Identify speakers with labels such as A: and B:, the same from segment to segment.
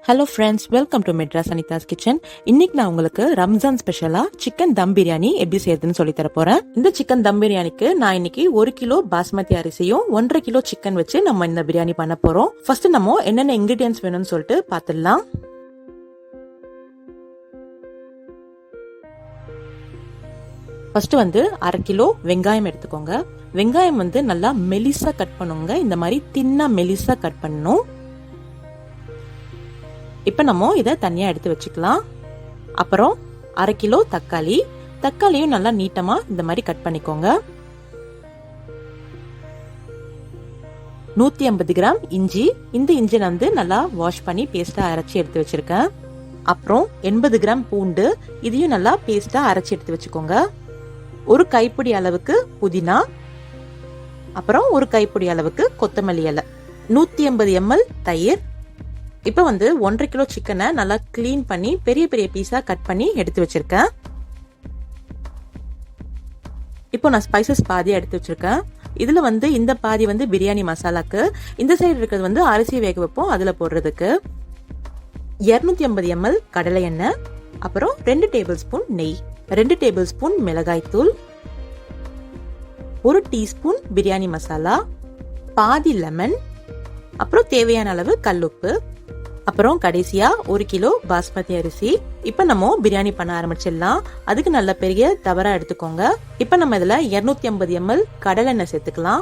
A: Hello friends, welcome to Madras Anita's Kitchen. இன்னைக்கு நான் உங்களுக்கு ரம்ஜான் ஸ்பெஷலா சிக்கன் தம் பிரியாணி எப்படி செய்யறதுன்னு சொல்லி தர போறேன். இந்த சிக்கன் தம் பிரியாணிக்கு நான் இன்னைக்கு 1 கிலோ பாஸ்மதி அரிசியும் 1.5 கிலோ சிக்கன் வச்சு நம்ம இந்த பிரியாணி பண்ண போறோம். ஃபர்ஸ்ட் நம்ம என்னென்ன இன்கிரிடியன்ட்ஸ் வேணும்னு சொல்லிட்டு பாத்துடலாம். ஃபர்ஸ்ட் வந்து 1/2 கிலோ வெங்காயம் எடுத்துக்கோங்க. வெங்காயம் வந்து நல்லா மெலிசா கட் பண்ணுங்க. இந்த மாதிரி தின்னா மெலிசா கட் பண்ணணும். இப்ப நம்ம இதை தனியா எடுத்து வச்சுக்கலாம். அப்புறம் 1/2 கிலோ தக்காளி, தக்காளியும் நல்லா நீட்டமா இந்த மாதிரி கட் பண்ணிக்கோங்க. 150 கிராம் இஞ்சி, இந்த இஞ்சி வந்து நல்லா வாஷ் பண்ணி பேஸ்டா அரைச்சி எடுத்து வச்சிருக்கேன். அப்புறம் 80 கிராம் பூண்டு, இதையும் நல்லா பேஸ்டா அரைச்சி எடுத்து வச்சுக்கோங்க. ஒரு கைப்பிடி அளவுக்கு புதினா, அப்புறம் ஒரு கைப்பிடி அளவுக்கு கொத்தமல்லி இலை, 150 ml தயிர். இப்ப வந்து 1.5 கிலோ சிக்கனை நல்லா கிளீன் பண்ணி பெரிய பெரிய பீஸா கட் பண்ணி எடுத்து வச்சிருக்கேன். இப்போ நான் ஸ்பைசஸ் பாதியா எடுத்து வச்சிருக்கேன். இதுல வந்து இந்த பாதி வந்து பிரியாணி மசாலாக்கு, இந்த சைடு இருக்கிறது வந்து அரிசி வேக வைப்போம் அதுல போடுறதுக்கு. 250 ml கடலை எண்ணெய், அப்புறம் 2 டேபிள் ஸ்பூன் நெய், 2 டேபிள் ஸ்பூன் மிளகாய் தூள், 1 டீஸ்பூன் பிரியாணி மசாலா, பாதி லெமன், அப்புறம் தேவையான அளவு கல்லுப்பு, அப்புறம் கடைசியா 1 கிலோ பாஸ்மதி அரிசி. இப்ப நம்ம பிரியாணி பண்ண ஆரம்பிச்சிடலாம். அதுக்கு நல்ல பெரிய தவறா எடுத்துக்கோங்க. இப்ப நம்ம இதுல 250 ml கடலை எண்ணெய் சேர்த்துக்கலாம்.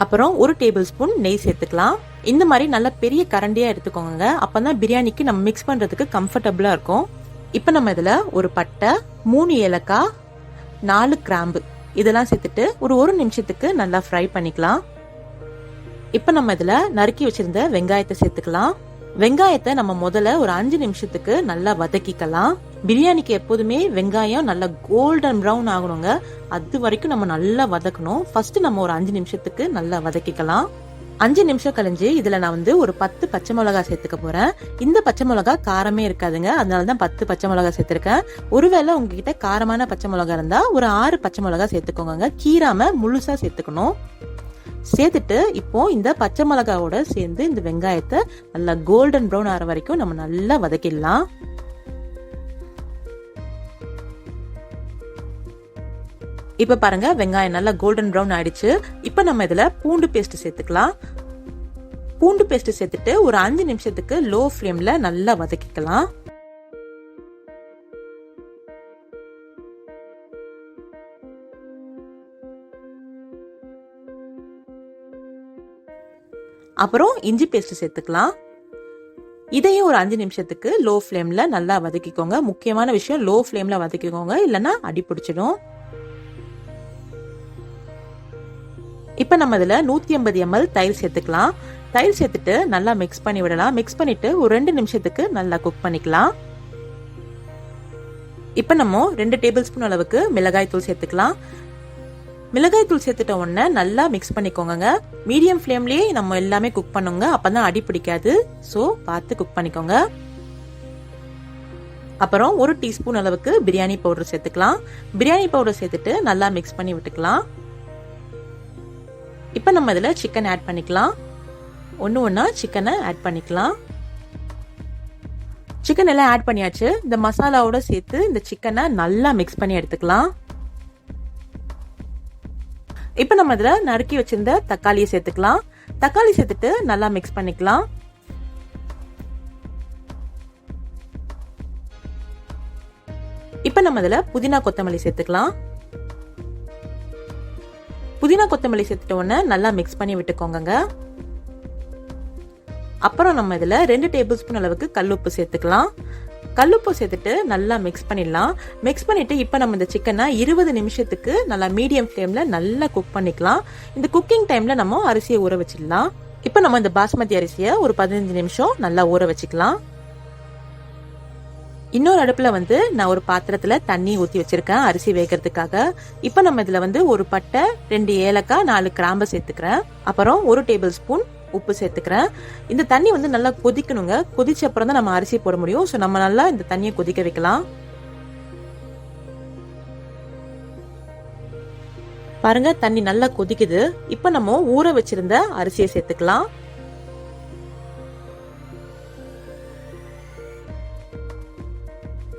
A: அப்புறம் 1 டேபிள் ஸ்பூன் நெய் சேர்த்துக்கலாம். இந்த மாதிரி நல்ல பெரிய கரண்டியா எடுத்துக்கோங்க. அப்பதான் பிரியாணிக்கு நம்ம மிக்ஸ் பண்றதுக்கு கம்ஃபர்டபுளா இருக்கும். இப்ப நம்ம இதுல ஒரு பட்டை, 3 ஏலக்காய், 4 கிராம்பு இதெல்லாம் சேர்த்துட்டு ஒரு 1 நிமிஷத்துக்கு நல்லா ஃப்ரை பண்ணிக்கலாம். இப்ப நம்ம இதுல நறுக்கி வச்சிருந்த வெங்காயத்தை சேர்த்துக்கலாம். வெங்காயத்தை நம்ம முதல்ல ஒரு 5 நிமிஷத்துக்கு நல்லா வதக்கிக்கலாம். பிரியாணிக்கு எப்போதுமே வெங்காயம் நல்லா கோல்டன் ப்ரௌன் ஆகணுங்க. அது வரைக்கும் நம்ம நல்லா வதக்கணும். ஃபர்ஸ்ட் நம்ம ஒரு 5 நிமிஷத்துக்கு நல்லா வதக்கிக்கலாம். 5 நிமிஷம் கழிஞ்சு இதுல நான் வந்து ஒரு 10 பச்சை மிளகாய் சேர்த்துக்க போறேன். இந்த பச்சை மிளகாய் காரமே இருக்காதுங்க, அதனாலதான் 10 பச்சை மிளகாய் சேர்த்திருக்கேன். ஒருவேளை உங்ககிட்ட காரமான பச்சை மிளகாய் இருந்தா ஒரு 6 பச்சை மிளகாய் சேர்த்துக்கோங்க. கீராம முழுசா சேர்த்துக்கணும். சேர்த்துட்டு இப்போ இந்த பச்சை மிளகாவோட சேர்ந்து இந்த வெங்காயத்தை நல்லா கோல்டன் ப்ரௌன் ஆற வரைக்கும் நம்ம நல்லா வதக்கிடலாம். இப்ப பாருங்க வெங்காயம் நல்லா கோல்டன் ப்ரௌன் ஆயிடுச்சு. இப்ப நம்ம இதுல பூண்டு பேஸ்ட் சேர்த்துக்கலாம். பூண்டு பேஸ்ட் சேர்த்துட்டு ஒரு 5 நிமிஷத்துக்கு லோ ஃப்ளேம்ல நல்லா வதக்கிக்கலாம். அப்புறம் இஞ்சி பேஸ்ட் சேர்த்துக்கலாம். இதையும் ஒரு 5 நிமிஷத்துக்கு லோ ஃப்ளேம்ல நல்லா வதக்கிக்கோங்க. முக்கியமான விஷயம் லோ ஃப்ளேம்ல வதக்கிக்கோங்க, இல்லைன்னா அடி பிடிச்சிடும். இப்ப நம்ம இதுல 150 ml தயிர் சேர்த்துக்கலாம். தயிர் சேர்த்துட்டு நல்லா மிக்ஸ் பண்ணி விடலாம். மிக்ஸ் பண்ணிட்டு ஒரு 2 நிமிஷத்துக்கு நல்லா குக் பண்ணிக்கலாம். இப்ப நம்ம 2 டேபிள் ஸ்பூன் அளவுக்கு மிளகாய் தூள் சேர்த்துக்கலாம். மிளகாய் தூள் சேர்த்துட்ட உடனே நல்லா மிக்ஸ் பண்ணிக்கோங்க. மீடியம் ஃப்ளேம்லயே நம்ம எல்லாமே குக் பண்ணுங்க, அப்பதான் அடி பிடிக்காது. சோ பார்த்து குக் பண்ணிக்கோங்க. அப்புறம் 1 டீஸ்பூன் அளவுக்கு பிரியாணி பவுடர் சேர்த்துக்கலாம். பிரியாணி பவுடர் சேர்த்துட்டு நல்லா மிக்ஸ் பண்ணி விட்டுக்கலாம். இப்ப நம்ம இதுல சிக்கன் ஆட் பண்ணிக்கலாம். ஒண்ணா சிக்கனை ஆட் பண்ணிக்கலாம். சிக்கன் எல்லாம் ஆட் பண்ணியாச்சு. இந்த மசாலாவோட சேர்த்து இந்த சிக்கனை நல்லா மிக்ஸ் பண்ணி எடுத்துக்கலாம். இப்ப நம்ம இதுல நறுக்கி வச்சிருந்த தக்காளியை சேர்த்துக்கலாம். தக்காளி சேர்த்துட்டு நல்லா மிக்ஸ் பண்ணிக்கலாம். இப்ப நம்ம இதுல புதினா கொத்தமல்லி சேர்த்துக்கலாம். புதினா கொத்தமல்லி சேர்த்துட்ட உடனே நல்லா மிக்ஸ் பண்ணி விட்டுக்கோங்க. அப்புறம் நம்ம இதுல 2 டேபிள் ஸ்பூன் அளவுக்கு கல்லுப்பு சேர்த்துக்கலாம். கல்லுப்பு சேர்த்துட்டு நல்லா மிக்ஸ் பண்ணிடலாம். மிக்ஸ் பண்ணிட்டு இப்ப நம்ம இந்த சிக்கனை 20 நிமிஷத்துக்கு நல்லா மீடியம் ஃப்ளேம்ல நல்லா குக் பண்ணிக்கலாம். இந்த குக்கிங் டைம்ல நம்ம அரிசியை ஊற வச்சிடலாம். இப்ப நம்ம இந்த பாஸ்மதி அரிசியை ஒரு 15 நிமிஷம் நல்லா ஊற வச்சுக்கலாம். இன்னொரு அடுப்புல வந்து நான் ஒரு பாத்திரத்துல தண்ணி ஊத்தி வச்சிருக்கேன் அரிசி வேகிறதுக்காக. இப்ப நம்ம இதுல வந்து ஒரு பட்டை, 2 ஏலக்காய், 4 கிராம்பு சேர்த்துக்கிறேன். அப்புறம் 1 டேபிள் ஸ்பூன் உப்பு சேர்த்துக்கிறேன். இந்த தண்ணி வந்து நல்லா கொதிக்கணுங்க. கொதிச்ச அப்புறம் தான் நம்ம அரிசி போட முடியும். சோ நம்ம நல்லா இந்த தண்ணியை கொதிக்க வைக்கலாம். பாருங்க தண்ணி நல்லா கொதிக்குது. இப்ப நம்ம ஊற வச்சிருந்த அரிசியை சேர்த்துக்கலாம்.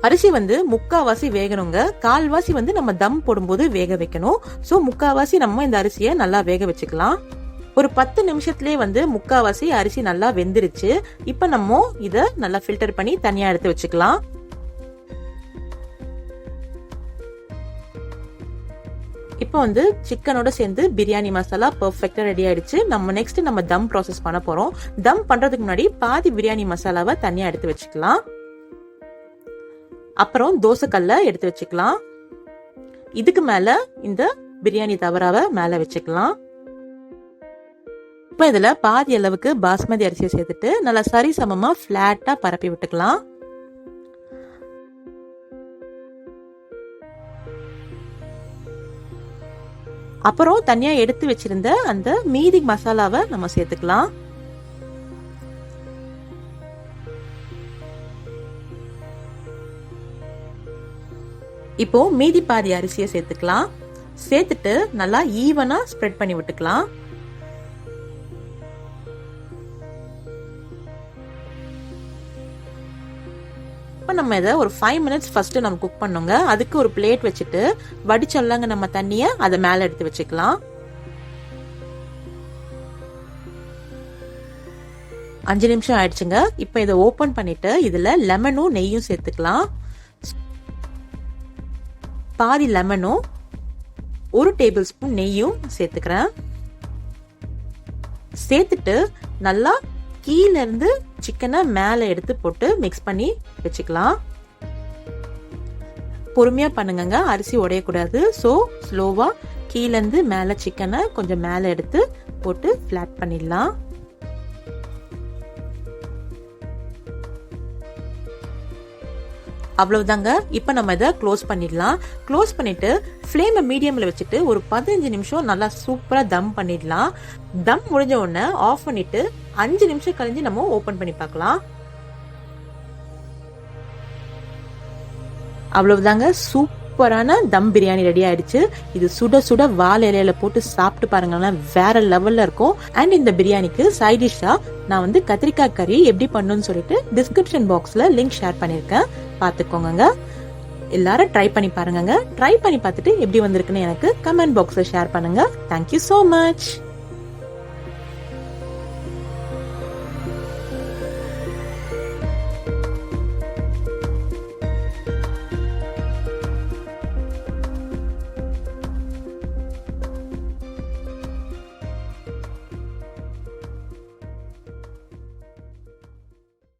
A: அரிசி வந்து முக்காவாசி வேகணுங்க, கால்வாசி வந்து நம்ம தம் போடும்போது வேக வைக்கணும். சோ முக்காவாசி நம்ம இந்த அரிசியை நல்லா வேக வச்சுக்கலாம். ஒரு 10 நிமிஷத்துலயே வந்து முக்காவாசி அரிசி நல்லா வெந்துருச்சு. இப்ப நம்ம இத நல்லா ஃபில்டர் பண்ணி தனியா எடுத்து வச்சுக்கலாம். இப்போ வந்து சிக்கனோட சேர்ந்து பிரியாணி மசாலா பெர்ஃபெக்ட்டா ரெடி ஆயிடுச்சு. நம்ம நெக்ஸ்ட் நம்ம தம் ப்ராசஸ் பண்ண போறோம். தம் பண்றதுக்கு முன்னாடி பாதி பிரியாணி மசாலாவை தனியா எடுத்து வச்சுக்கலாம். அப்புறம் தோசைக்கல்ல எடுத்து வச்சுக்கலாம். இதுக்கு மேல இந்த பிரியாணி தவறாவை மேல வச்சுக்கலாம். இப்ப இதுல பாதி அளவுக்கு பாஸ்மதி அரிசியை சேர்த்துட்டு நல்லா சரிசமமா பிளாட்டா பரப்பி விட்டுக்கலாம். அப்புறம் தனியா எடுத்து வச்சிருந்த அந்த மீதி மசாலாவை நம்ம சேர்த்துக்கலாம். இப்போ மீதி பாதி அரிசியை சேர்த்துக்கலாம். சேர்த்துட்டு நல்லா ஈவனா ஸ்ப்ரெட் பண்ணி விட்டுக்கலாம். இப்ப நம்ம இதை ஒரு 5 மினிட்ஸ் ஃபர்ஸ்ட் நம்ம குக் பண்ணுங்க. அதுக்கு ஒரு பிளேட் வச்சுட்டு வடிச்சல்லாங்க நம்ம தண்ணிய அதை மேல எடுத்து வச்சுக்கலாம். 5 நிமிஷம் ஆயிடுச்சுங்க. இப்ப இதை ஓபன் பண்ணிட்டு இதுல லெமனும் நெய்யும் சேர்த்துக்கலாம். பாதி லெமனும் 1 டேபிள் ஸ்பூன் நெய்யும் சேர்த்துக்கிறேன். சேர்த்துட்டு நல்லா கீழ இருந்து சிக்கனை மேல எடுத்து போட்டு மிக்ஸ் பண்ணி வச்சுக்கலாம். பொறுமையா பண்ணுங்க, அரிசி உடையக்கூடாது. சோ ஸ்லோவா கீழ இருந்து மேல சிக்கனை கொஞ்சம் மேல எடுத்து போட்டு ஃபிளாட் பண்ணிடலாம். அவ்வளவுதாங்க. இப்ப நம்ம இதை க்ளோஸ் பண்ணிடலாம். க்ளோஸ் பண்ணிட்டு ஃப்ளேமை மீடியம்ல வச்சுட்டு ஒரு 15 நிமிஷம் நல்லா சூப்பரா தம் பண்ணிடலாம். தம் முடிஞ்ச உடனே ஆஃப் பண்ணிட்டு 5 நிமிஷம் கழிஞ்சு நம்ம ஓபன் பண்ணி பார்க்கலாம். அவ்வளவுதாங்க, சூப்பரான தம் பிரியாணி ரெடி ஆயிடுச்சு. இது சுட சுட வாழை இலையில போட்டு சாப்பிட்டு பாருங்களேன், வேற லெவல்ல இருக்கும். அண்ட் இந்த பிரியாணிக்கு சைட் டிஷ்ஷா நான் வந்து கத்திரிக்காய் கறி எப்படி பண்ணுன்னு சொல்லிட்டு டிஸ்கிரிப்ஷன் பாக்ஸ்ல லிங்க் ஷேர் பண்ணிருக்கேன், பாத்துக்கோங்க. எல்லாரும் ட்ரை பண்ணி பாருங்க. ட்ரை பண்ணி பார்த்துட்டு எப்படி வந்திருக்குன்னு எனக்கு கமெண்ட் பாக்ஸ்ல ஷேர் பண்ணுங்க. Thank you so much.